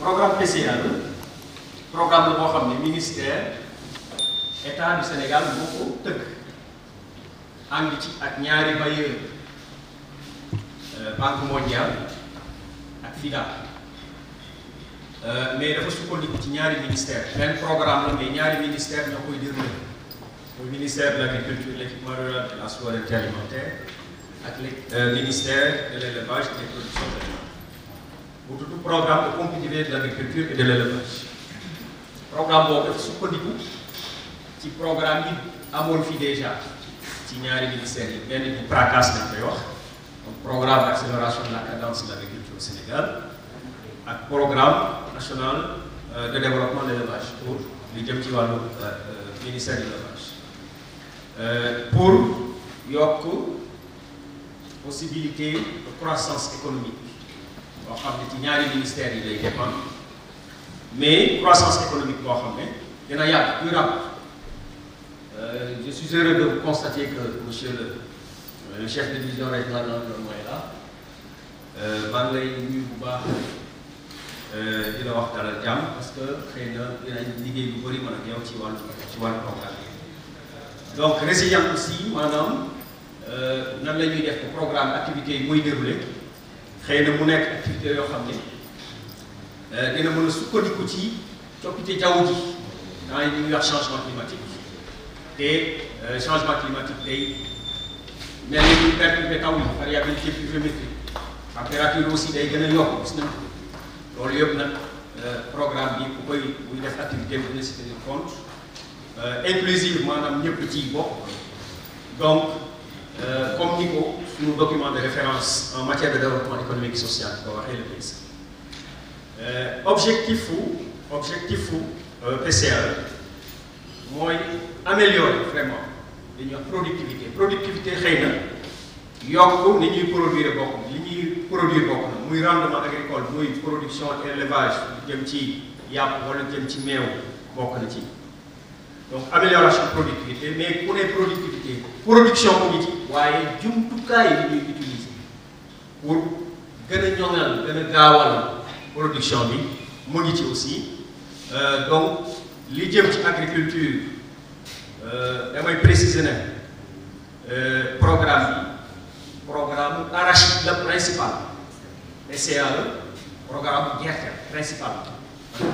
programme PCA la programme la boo xam ne ministère état du Sénégal moo ko tëgg ànd ci ak ñaari bailleurs Banque mondiale ak FIDA mais dafa sukkandiku ci ñaari ministère benn programme la mais ñaari ministère ñoo koy déroulé mooy ministère de l'agriculture, de l'équipement rural et de la souveraineté alimentaire ak le ministère de l'élevage et des productions alimentaires bu tudd programme de compétitivité de l'agriculture et de l'élevage programme boobu dafa sukkandiku ci programme yi amoon fi déjà ci ñaari ministères yi benn bi PRACAS lañ koy wax donc programme d'accélération de la cadence de l'agriculture au Sénégal ak programme national de développement de l'élevage pour li jëm ci wàllu ministère de l'élevage pour yokk possibilité de croissance économique boo xam ne ci ñaari ministères yi lay dépendre mais croissance économique boo xam ne dina yàgg durable je suis heureux de vous constater que monsieur le chef de division régionale de l'environnement est là maa ngi lay nuyu bu baax di la wax dalal jàmm parce que xëy na dinañ liggéey bu bëri man ak yow ci wàllu programme donc résilience aussi maanaam nan la ñuy def ko programme activité yi muy déroulé xëy na mu nekk activité yoo xam ne dina mën a sukkandiku ci coppite jaww ji dans yi ñuy wax changement climatique te changement climatique day mel ni ñuy perturbé taw yi variabilité pluviométrique température aussi day gën a yokk gis nañ ko loolu yëpp nag programme bi ku koy buy def activité bi dina si tenir compte inclusive maanaam ñëpp ciy bokk donc comme ni ko suñu document de référence en matière de développement économique et social ko waxee le PSE objectif PCA mooy améliorer vraiment li ñuy wax productivité xëy na yokk ni ñuy produire bokk li ñuy produire bokk na muy rendement agricole muy production élevage jëm ci yàpp wala jëm ci meew bokk na ci donc amélioration productivité mais ku ne productivité production mu ngi ci waaye jumtukaay yi ñuy utiliser pour gën a ñoŋal gën a gaawal production bi mu ngi ci aussi donc li jëm ci agriculture damay préciser ne programme arachide la principal PCA la programme gerte principal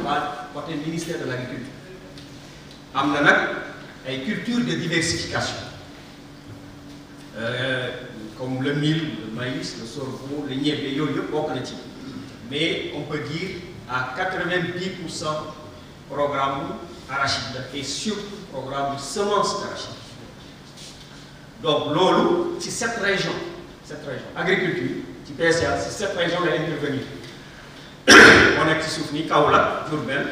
waa côté ministère de l'agriculture am na nag ay cultures de diversification comme le mil, le maïs, le sorgho, le ñebbe yooyu yëpp bokk na ci mais on peut dire à 90% programme arachide et surtout programme semence d'arachide donc loolu ci cette région agriculture ci PCA ci cette région lay intervenir moo nekk ci suuf ni Kaolack Diourbel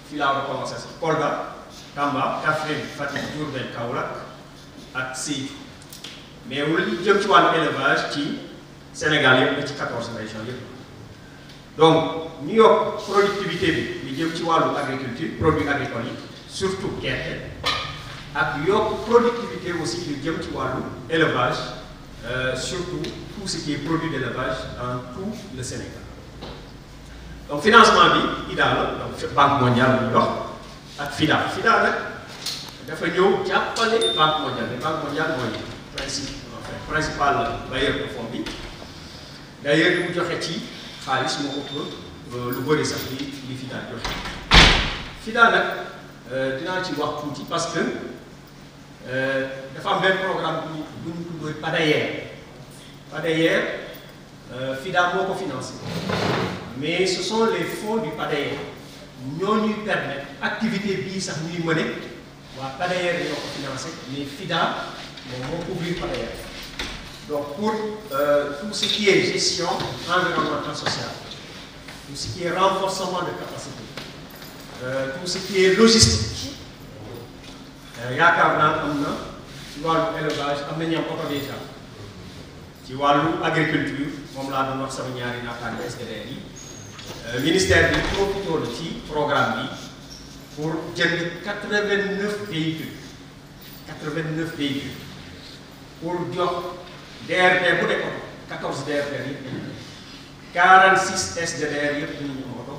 fii laa war a commencé sax Kolda Tamba Kaffrine Fatick Diourbel Kaolack ak Sédhiou mais wala li jëm ci wàllu élevage ci Sénégal yëpp la ci 14 régions yëpp donc ñu yokk productivité bi li jëm ci wàllu agriculture produits agricoles yi surtout gerte ak yokk productivité aussi li jëm ci wàllu élevage surtout tout ce qui est produit d'élevage dans tout le Sénégal donc financement bi IDA la donc Banque mondiale la ñuy wax ak FIDA nag dafa ñëw jàppale Banque mondiale mais Banque mondiale mooy principal bailleur de fonds bi d'ailleurs li mu joxe ci xaalis moo ëpp lu bëri sax li FIDA joxe FIDA nag dinaa ci wax tuuti parce que dafa am benn programme bu ñu tuddee PADAER FIDA moo ko financé mais ce sont les fonds du PADAER ñoo ñuy permettre activité bii sax ñuy mëne waa PADAER ñoo ko financé mais FIDA moom moo couvrir PADAER donc pour tout ce qui est gestion environnementale sociale tout ce qui est renforcement de capacité tout ce qui est logistique yaakaar naa am na ci wàllu élevage am na ñu am oto déjà ci wàllu agriculture moom laa doon wax sama ñaari naataange SDDR yi ministère bi profité na ci programme bi pour jënd 89 véhicules pour jox DRD bu nekk oto 14 DRD yëpp 46 SDDR yëpp dinañu am oto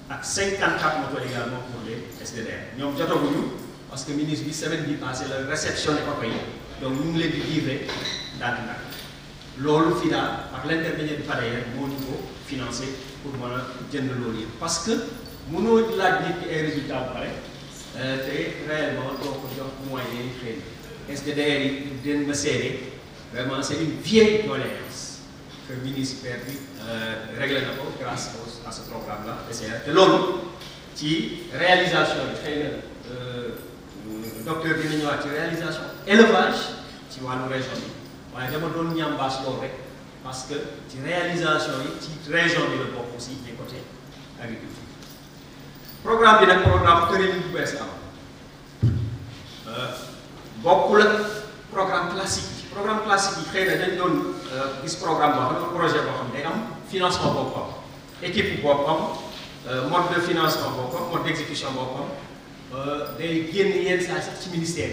ak 54 motos également pour les SDDR ñoom jotaguñu parce que ministre bi semaine bi passé la réceptionné oto yi donc ñu ngi leen di livré ndànk-ndànk loolu FIDA ak l'intermédiaire du FADER moo ñu ko financé pour mën a jënd loolu yëpp parce que mënoo laaj nit ki ay résultats bu pare te réellement doo ko jox moyens yi xëy na SDDR yi den ma seede vraiment c'est une vieille doléance que ministère bi réglé na ko grâce à ce programme là PCR te loolu ci réalisation bi xëy na docteur dina ñëwaat ci réalisation élevage ci wàllu région bi waaye dama doon ñambaas loolu rek parce que ci réalisation yi ci région bi la bokk aussi des côté agriculture programme bi nag programme tëralin bu bees am bokkul ak programme classique yi xëy na dañ doon gis programme boo xam ne projet boo xam ne day am financement boppam équipe boppam mode de financement boppam mode d'exécution boppam day génn yenn saa sax ci ministère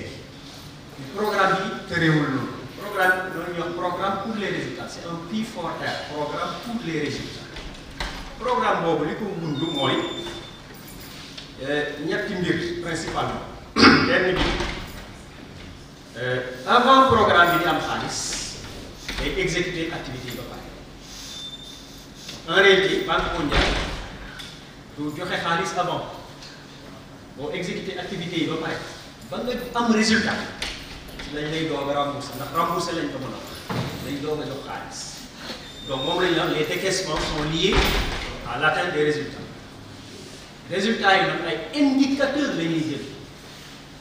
yi programme yi tëreewul loolu programme loolu ñuy wax programme pour les résultats c'est un P4R programme pour les résultats programme boobu li ko wund mooy ñetti mbir principalement benn bi avant programme bi di am xaalis day exécuter activité yi ba pare en réalité Banque mondiale du joxe xaalis avant boo exécuter activité yi ba pare ba nga am résultat lañ lay doog a rembourser ndax rembourser lañ ko mën a wax dañ doog a jox xaalis donc moom la ñuy wax les décaissements sont liés à l'atteinte des résultats yi nag ay indicateurs la ñuy jël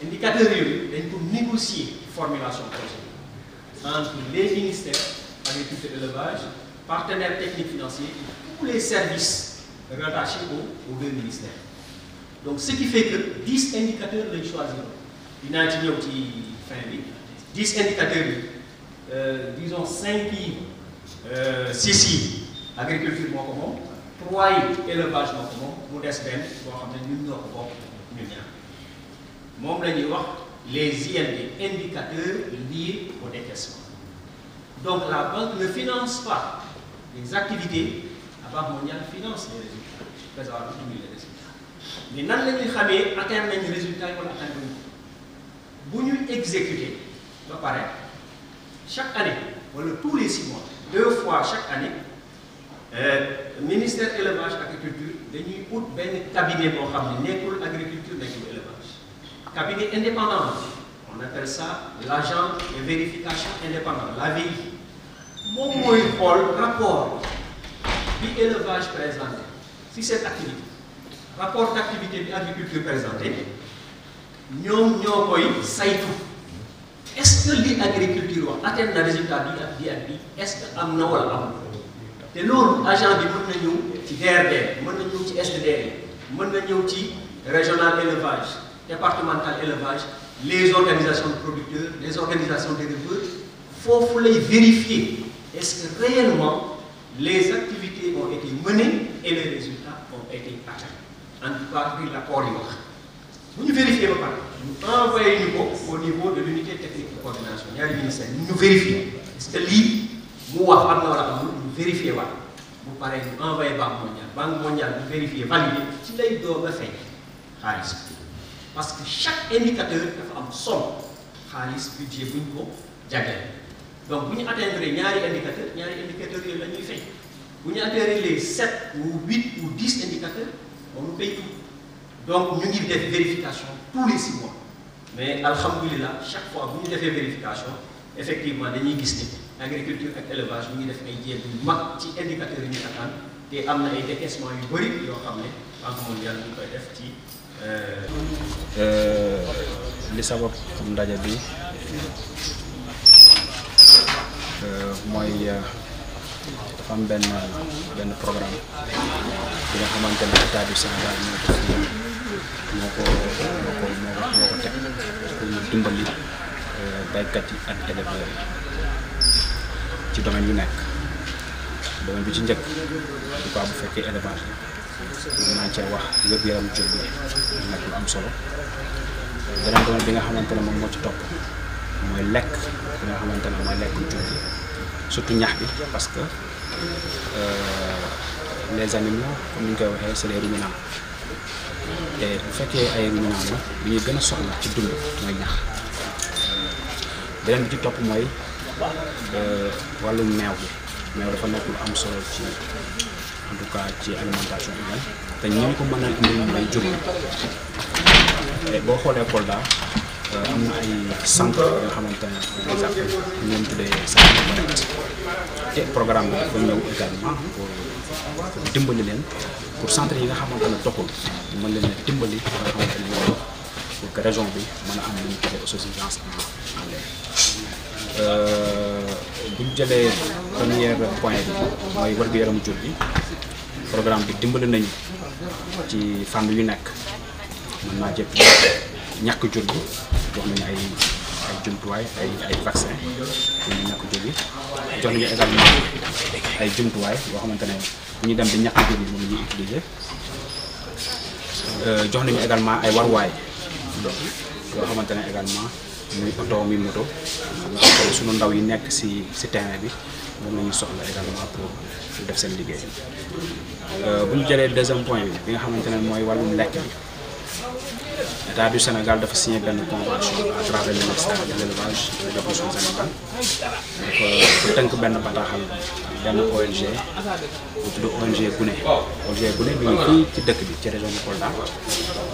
indicateurs yooyu dañ ko négocier formulation projet entre les ministères agriculture et élevage partenaires techniques financiers tous les services rattachés aux deux ministères donc ce qui fait que 10 indicateurs lañ choisir dinaa ci ñëw ci fin bi 10 indicateurs yi disons 5 yi 6 yi agriculture moo ko moom 3 yi élevage moo ko moom mu des benn boo xam ne ñun ñoo ko bokk ñun ñaar moom la ñuy wax les ILD indicateurs liés au décaissement donc la banque ne finance pas les activités la Banque mondiale finance les résultats prévoir les résultats mais nan la ñuy xamee atteindre nañu résultats yi wala atteindre nañu bu ñuy exécuter ba pare chaque année wala tous les 6 mois 2 fois chaque année ministère élevage agriculture dañuy ut benn cabinet boo xam ne nekkul agriculture nekkul élevage cabinet indépendant on appelle ça l'agent de vérification indépendant l'AVI moom mooy xool rapport bi élevage présenté si cette activité rapport d'activité bi agriculture présenté ñoom ñoo koy saytu est-ce que li agriculture wax atteindre na résultat bi ak bi est-ce que am na wala amul te loolu agent bi mën na ñëw ci DRD mën na ñëw ci SDDR mën na ñëw ci régional élevage départemental élevage les organisations de producteurs les organisations d'éleveurs foofu lay vérifier est-ce que réellement les activités ont été menées et les résultats ont été atteints en tout cas bi l'accord yi wax bu ñu vérifier ba pare ñu envoyé ñu ko au niveau de l'unité technique de coordination ñaari ministère ñu vérifier est-ce que lii mu wax am na wala amul ñu vérifier waat bu paree ñu envoyé Banque mondiale ñu vérifier valider ci lay doog a fay xaalis parce que chaque indicateur dafa am somme xaalis budget bu ñu ko jagleel donc bu ñu atteindre ñaari indicateurs yooyu la ñuy fay bu ñu atteindre les 7 ou 8 ou 10 indicateurs on nous paye tout donc ñu ngi def vérification tous les 6 mois mais alhamdulilah chaque fois bu ñu defee vérification effectivement dañuy gis ni agriculture ak élevage ñu ngi def ay jéego yu mag ci indicateurs yi ñu atteindre te am na ay décaissements yu bëri yoo xam ne Banque mondiale ñu koy def ci. li sabab ndaje bi mooy dafa am benn programme bi nga xamante ne état du Sénégal moo ko teg pour ñu dimbali baykat yi ak éleveurs yi ci domaine yu nekk domaine bi ci njëkk du ko bu fekkee élevage la mën naa cee wax wér-gu-yaram jur gi nekk lu am solo beneen domaine bi nga xamante ne moom moo ci topp mooy lekk bi nga xamante ne mooy lekk jur gi surtout ñax bi parce que les animaux comme ni ñu koy waxee c'est les ruminants te bu fekkee ay ruminants la li ñuy gën a soxla ci dund mooy ñax. beneen bi ci topp mooy wàllum meew bi meew dafa nekk lu am solo ci en tout cas ci alimentation humaine te ñu ko mën a indil mooy jur gi te boo xoolee Kolda am na ay centre yoo xamante ne par exemple ñu leen tuddee centre de te programme bi dafa ñëw également pour dimbali leen pour centre yi nga xamante ne doxul mën leen a dimbali nga xamante ne ñoo pour que région bi mën a am lu ñu tuddee autosuffisance en lait. bu ñu jëlee premier point bi mooy wér-gu-yaramu jur gi programme bi dimbali nañu ci fànn yu nekk mën naa jëpp ñàkk jur gi jox nañu ay jumtuwaay ay vaccin pour ñu ñàkk jur gi jox nañu également ay jumtuwaay yoo xamante ne bu ñu dem di ñàkk jur gi moom la ñuy utiliser jox nañu également ay warwaay yoo xamante ne également muy oto muy moto suñu ndaw yi nekk ci terrain bi moom la ñuy soxla également pour def seen liggéey bu ñu jëlee deuxième point bi nga xamante ne mooy wàllum lekk bi État du Sénégal dafa signé benn convention à travers le ministère de l'élevage et des ressources animales donc tënk benn bataaxal benn ONG bu tudd ONG Gune bi ngi fii ci dëkk bi ci région de Kolda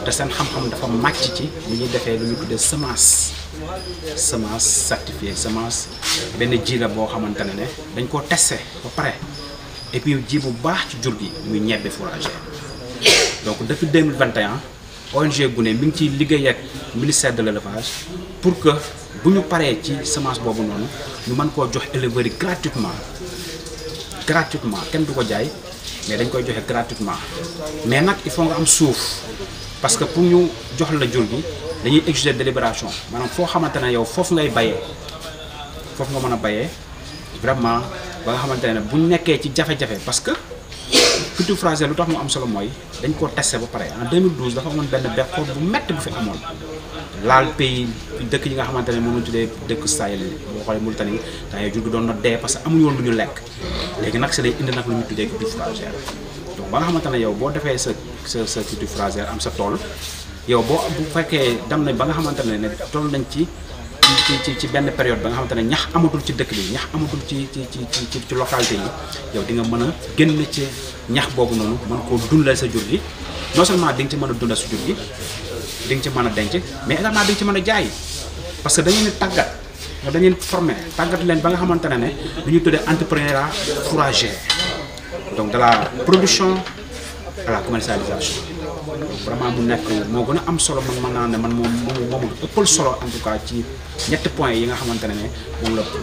te seen xam-xam dafa màcc ci li ñuy defee lu ñu tuddee semence certifiée semence benn ji la boo xamante ne dañ koo testé ba pare et puis ji bu baax ci jur gi muy ñebbe fourragère donc depuis 2021 ONG Gune mi ngi ciy liggéey ak ministère de l'élevage pour que bu ñu paree ci semence boobu noonu ñu mën koo jox éleveurs yi gratuitement kenn du ko jaay mais dañ koy joxe gratuitement mais nag il faut nga am suuf parce que pour ñu jox la jur gi dañuy exiger délibération maanaam foo xamante ne yow foofu ngay bayee foofu nga mën a bayee vraiment ba nga xamante ne bu ñu nekkee ci jafe-jafe parce que culture fourragère lu tax mu am solo mooy dañ koo testé ba pare en 2012 dafa amoon benn bekkoor bu metti bu fi amoon laal pays dëkk yi nga xamante ne moom la ñu tuddee dëkk Sahel yi boo xoolee Mauritanie temps yii jur gi doon na dee parce que amuñu woon lu ñu lekk léegi nag si lay indi nag lu ñu tuddee culture fourragère donc ba nga xamante ne yow boo defee sa culture fourragère am sa tool yow bu fekkee dem na ba nga xamante ne toll nañ ci benn période ba nga xamante ne ñax amatul ci dëkk bi ñax amatul ci localité yi yow di nga mën a génn ci ñax boobu noonu mën koo dundal sa jur gi non seulement di nga ci mën a dundal sa jur gi di nga ci mën a denc mais également di nga ci mën a jaay parce que dañu ne tàggat dañu formé tàggat leen ba nga xamante ne lu ñuy tuddee entrepreneuriat fourragère donc de la production à la commercialisation vraiment mu nekk moo gën a am solo man mën naa ne man moom ëppal solo en tout cas ci ñetti points yi nga xamante ne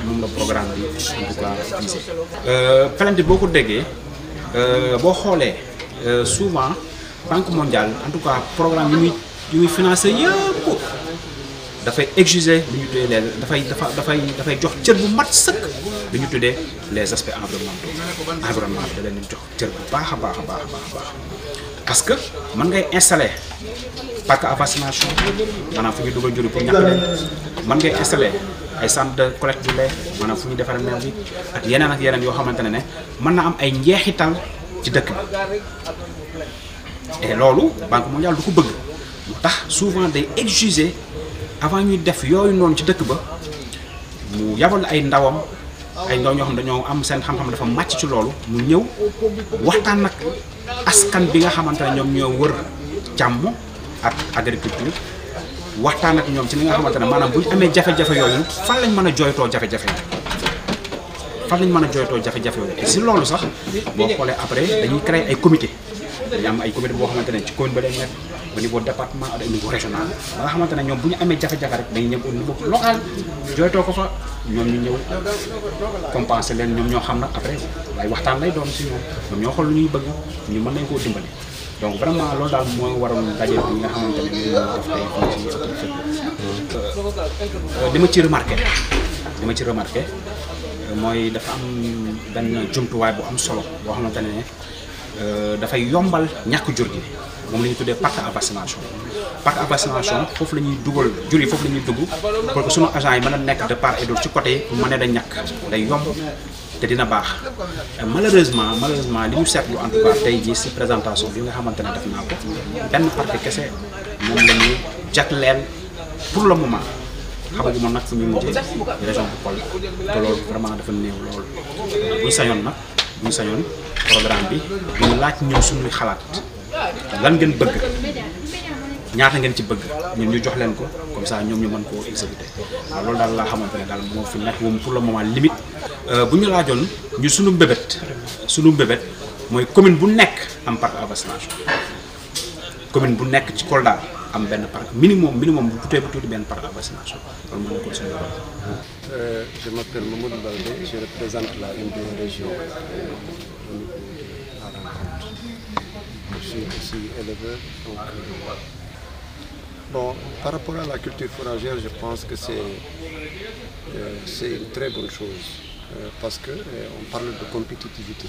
moom la programme bi en tout cas visé. plainte boo ko déggee boo xoolee souvent Banque mondiale en tout cas programme yi muy financé yëpp dafay exiger lu ñu tuddee dafay jox cër bu mat sëkk lu ñu tuddee les aspects environnementaux da leen jox cër bu baax a baax parce que mën ngay installer parc à vaccination maanaam fu ñuy dugal jur pour ñàkk leen mën ngay installer ay centre de collecte du lait maanaam fu ñuy defaree meew bi ak yeneen yoo xamante ne mën na am ay njeexital ci dëkk bi et loolu Banque mondiale du ko bëgg moo tax souvent day exiger avant ñuy def yooyu noonu ci dëkk ba mu yabal ay ndawam ay ndaw ñoo xam dañoo am seen xam-xam dafa màcc ci loolu mu ñëw waxtaan nag askan bi nga xamante ne ñoom ñoo wër càmm ak agriculture waxtaan ak ñoom ci li nga xamante ne maanaam bu ñu amee jafe-jafe yooyu fan lañ mën a jooytoo jafe-jafe yooyu et si loolu sax boo xoolee après dañuy créer ay comité dañu am ay comité boo xamante ne ci commune ba lay nekk au niveau département ak au niveau régional ba nga xamante ne ñoom bu ñu amee jafe-jafe rek dañuy ñëw au niveau local jooytoo ko fa ñoom ñu ñëw compenser leen ñoom ñoo xam nag après waaye waxtaan lay doon si ñoom ñoo xool lu ñuy bëgg ñu mën nañ koo dimbali donc vraiment loolu daal mooy waroon daje bi nga xamante ne ñu def tey fii ci autorité li ma ci remarqué mooy dafa am benn jumtuwaay bu am solo boo xamante ne dafay yombal ñàkk jur gi moom la ñuy tuddee parc à vaccination foofu la ñuy dugal jur yi foofu la ñuy dugg pour que sunu agent yi mën a nekk de part et d'autre ci côté yi mën a da ñàkk day yomb te dina baax malheureusement li ñu seetlu en tout cas tey jii si présentation bi nga xamante ne def naa ko benn partie kese moom la ñu jagleel pour le moment xamagu ma nag fu muy mujjee région bu Kolda te loolu vraiment dafa néew loolu buñ sañoon programme bi ñu laaj ñëw suñuy xalaat lan ngeen bëgg ñaata ngeen ci bëgg ñun ñu jox leen ko comme ça ñoom ñu mën koo exécuter waaw loolu daal laa xamante ne daal moo fi nekk moom pour le moment limite bu ñu laajoon ñu suñu mbébét mooy commune bu nekk am parc à vaccination commune bu nekk ci Kolda am benn parc minimum bu tuuti benn parc à vaccination loolu moo nekkoon suñu je m'appelle Mamadou Baldé, je représente la MDO région. Je suis aussi éleveur. Donc, bon, par rapport à la culture fourragère, je pense que c'est une très bonne chose parce qu'on parle de compétitivité.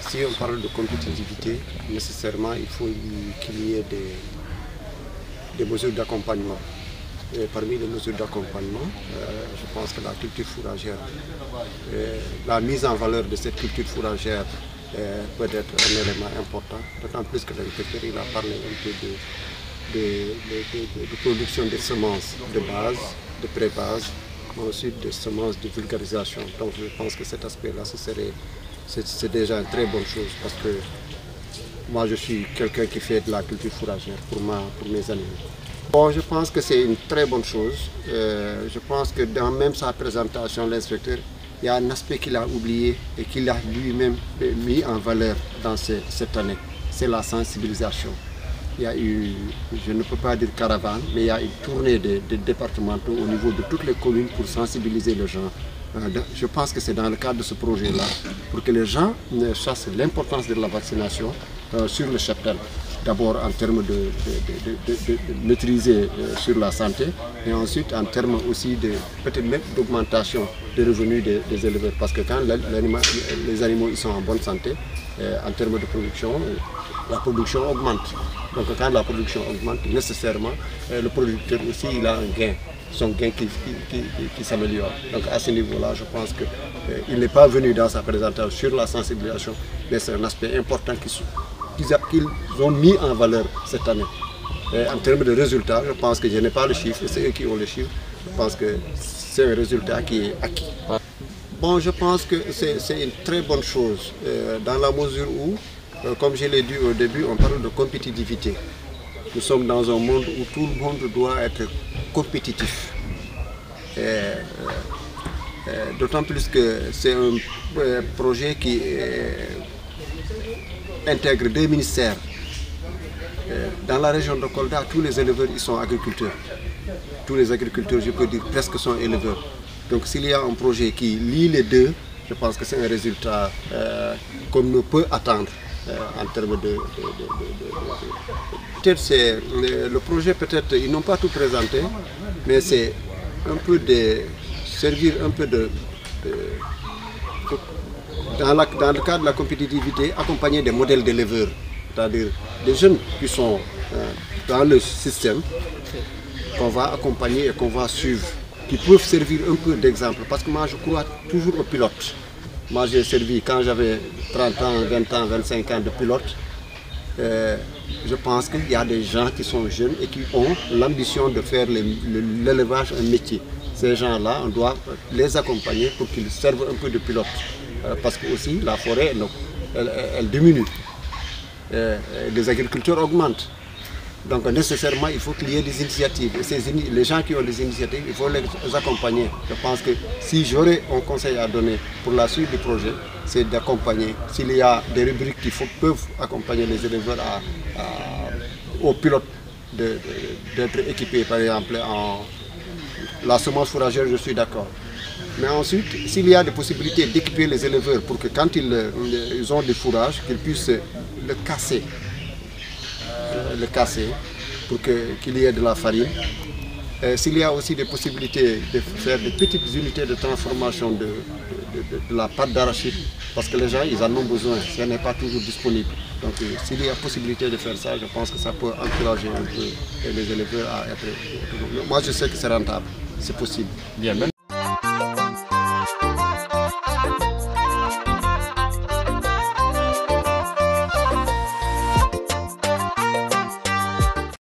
Si on parle de compétitivité, nécessairement il faut qu'il y ait des mesures d'accompagnement. Et parmi les mesures d'accompagnement, je pense que la culture fourragère, la mise en valeur de cette culture fourragère peut être un élément important, d'autant plus que l'inspecteur a parlé un peu de production des semences de base, de pré-base, ensuite des semences de vulgarisation. Donc je pense que cet aspect-là, c'est déjà une très bonne chose parce que moi je suis quelqu'un qui fait de la culture fourragère pour mes animaux. Bon, je pense que c'est une très bonne chose. Je pense que dans même sa présentation, l'inspecteur, il y a un aspect qu'il a oublié et qu'il a lui-même mis en valeur dans cette année. C'est la sensibilisation. Il y a eu, je ne peux pas dire caravane, mais il y a une tournée de départementaux au niveau de toutes les communes pour sensibiliser les gens. Je pense que c'est dans le cadre de ce projet-là, pour que les gens sachent l'importance de la vaccination sur le cheptel. D'abord en termes de maîtriser sur la santé, et ensuite en termes aussi de peut-être même d'augmentation des revenus des éleveurs. Parce que quand les animaux ils sont en bonne santé, en termes de production, la production augmente. Donc quand la production augmente, nécessairement, le producteur aussi il a un gain, son gain qui s'améliore. Donc à ce niveau-là, je pense qu'il n'est pas venu dans sa présentation sur la sensibilisation, mais c'est un aspect important qu'ils ont mis en valeur cette année. Et en termes de résultats, je pense que je n'ai pas le chiffre, c'est eux qui ont le chiffre. Je pense que c'est un résultat qui est acquis. Bon, je pense que c'est une très bonne chose, dans la mesure où, comme je l'ai dit au début, on parle de compétitivité. Nous sommes dans un monde où tout le monde doit être compétitif. D'autant plus que c'est un projet qui intègre deux ministères. Dans la région de Kolda, tous les éleveurs ils sont agriculteurs. Tous les agriculteurs, je peux dire, presque sont éleveurs. Donc s'il y a un projet qui lie les deux, je pense que c'est un résultat qu'on ne peut attendre en termes de... Peut-être c'est le projet, peut-être, ils n'ont pas tout présenté, mais c'est un peu de servir un peu dans le cadre de la compétitivité, accompagner des modèles d'éleveurs, c'est-à-dire des jeunes qui sont dans le système, qu'on va accompagner et qu'on va suivre, qui peuvent servir un peu d'exemple. Parce que moi, je crois toujours aux pilotes. Moi, j'ai servi quand j'avais 30 ans, 20 ans, 25 ans de pilote. Je pense qu'il y a des gens qui sont jeunes et qui ont l'ambition de faire l'élevage un métier. Ces gens-là, on doit les accompagner pour qu'ils servent un peu de pilote. Parce que aussi la forêt, elle diminue. Les agriculteurs augmentent. Donc nécessairement, il faut qu'il y ait des initiatives. Et les gens qui ont des initiatives, il faut les accompagner. Je pense que si j'aurais un conseil à donner pour la suite du projet, c'est d'accompagner. S'il y a des rubriques qui peuvent accompagner les éleveurs aux pilotes d'être équipés, par exemple, en la semence fourragère, je suis d'accord. Mais ensuite, s'il y a des possibilités d'équiper les éleveurs pour que quand ils ont des fourrages, qu'ils puissent le casser pour qu'il y ait de la farine. S'il y a aussi des possibilités de faire des petites unités de transformation de la pâte d'arachide, parce que les gens ils en ont besoin, ça n'est pas toujours disponible. Donc s'il y a possibilité de faire ça, je pense que ça peut encourager un peu les éleveurs à être... Moi je sais que c'est rentable, c'est possible. Bien,